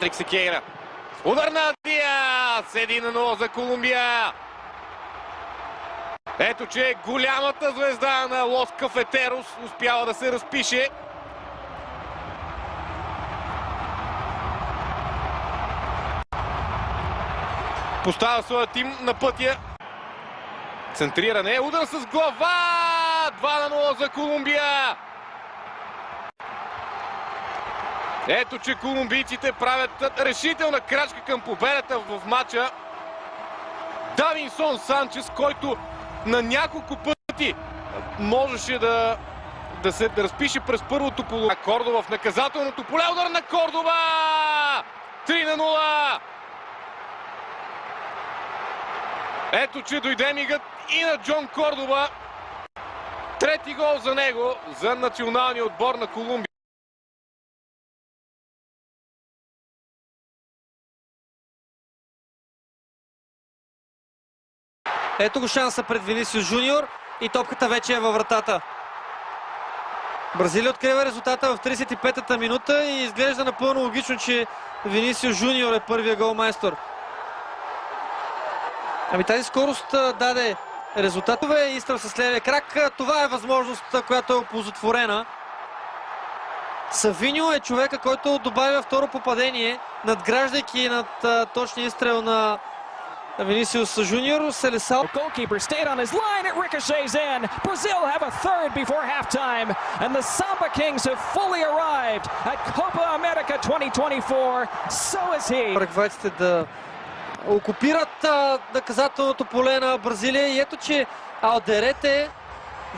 Секейра. Удар на Диас! 1-0 за Колумбия. Ето, че голямата звезда на Лос Кафетерос успява да се разпише. Поставя своя тим на пътя. Центриране. Удар с глава! 2-0 за Колумбия. Ето, че колумбийците правят решителна крачка към победата в матча. Давинсон Санчес, който на няколко пъти можеше да се разпише през първото полу. Кордоба в наказателното поле. Удар на Кордоба! 3-0! Ето, че дойде мигът и на Джон Кордоба. Трети гол за него, за националния отбор на Колумбия. Ето го шанса пред Винисиус Жуниор и топката вече е във вратата. Бразилия открива резултата в 35-та минута и изглежда напълно логично, че Винисиус Жуниор е първия голмайстор. Ами тази скорост даде резултатове. Изстрел с левия крак. Това е възможност, която е оползотворена. Савиньо е човека, който добавя второ попадение, надграждайки над точния изстрел на Vinicius Junior. Селесал. Goalkeeper stayed on his line. It ricochets in. Brazil have a third before halftime, and the Samba Kings have fully arrived at Copa America 2024. So is he. Парагвайците да окупират наказателното поле на Бразилия и ето, че Алдерете,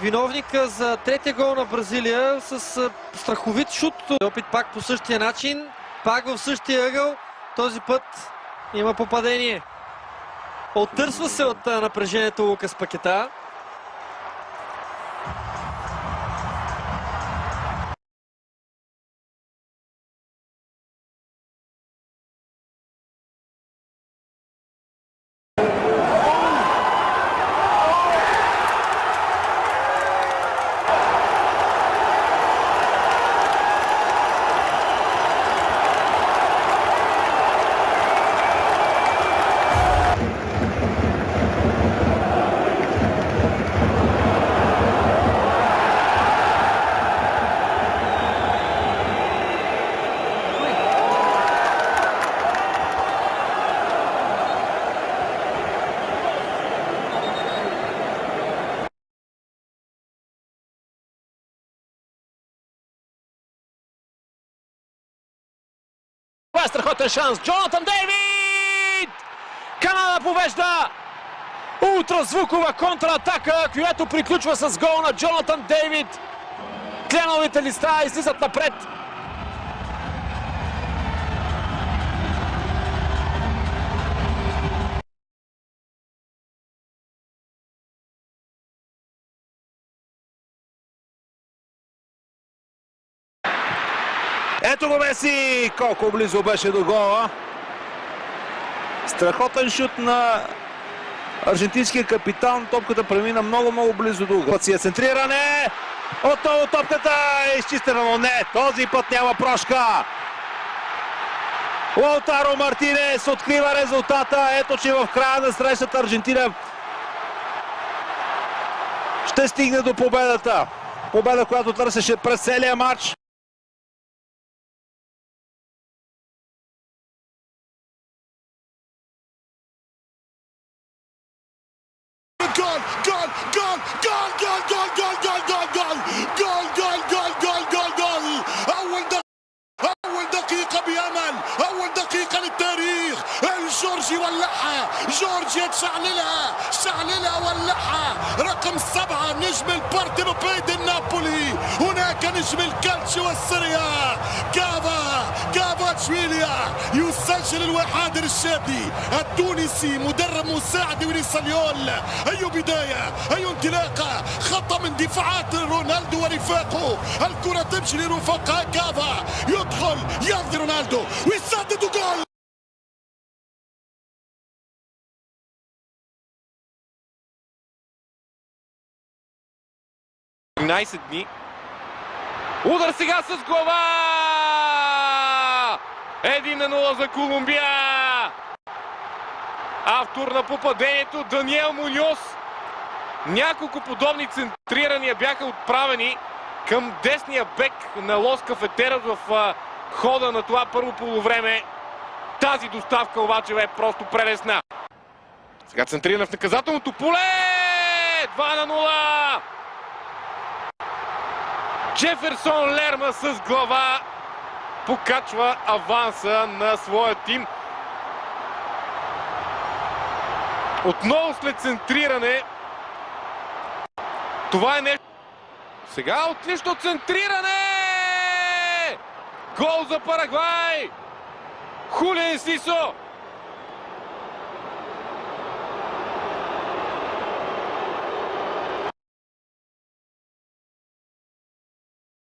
виновника за третия гол на Бразилия, с страховит шут. Опит пак по същия начин, пак в същия ъгъл. Този път има попадение. Оттърсва се от напрежението Лукас Пакета. Това е страхотен шанс. Джонатан Дейвид! Канада побежда! Ултразвукова контратака, която приключва с гол на Джонатан Дейвид. Кленовите листа излизат напред. Ето го Меси! Колко близо беше до гола. Страхотен шут на аржентинския капитан. Топката премина много близо до гола. Си е центриране. Отново топката е изчистена, но не. Този път няма прошка. Лаутаро Мартинес открива резултата. Ето, че в края на срещата Аржентина ще стигне до победата. Победа, която търсеше през целия матч. جول جول جول جول جول جول جول جول جول جول جول جول جول جول جول أول دقيقة بأمل، أول دقيقة للتاريخ. الجورجي ولعها، جورجيا شعللها ولعها. رقم 7 نجم البارتينوبي دي نابولي، هناك نجم الكالتشيو والسيريا كافاتشويليا يسجل الوحادر الشابي التونسي مدرب مساعد وريساليول. أي بداية، أي انطلاقة، خطة من دفاعات رونالدو ورفاقه. الكرة تمشي لرفقاء كافا، يدخل يمضي رونالدو ويسدد جول. Дни. Удар сега с глава! 1-0 за Колумбия. Автор на попадението Даниел Муньос. Няколко подобни центрирания бяха отправени към десния бек на Лос Кафетерос в хода на това първо полувреме. Тази доставка обаче бе просто прелесна. Сега центрирана в наказателното поле! 2-0! Джеферсон Лерма с глава покачва аванса на своя тим. Отново след центриране. Това е нещо. Сега отлично центриране! Гол за Парагвай! Хулиан Сисо!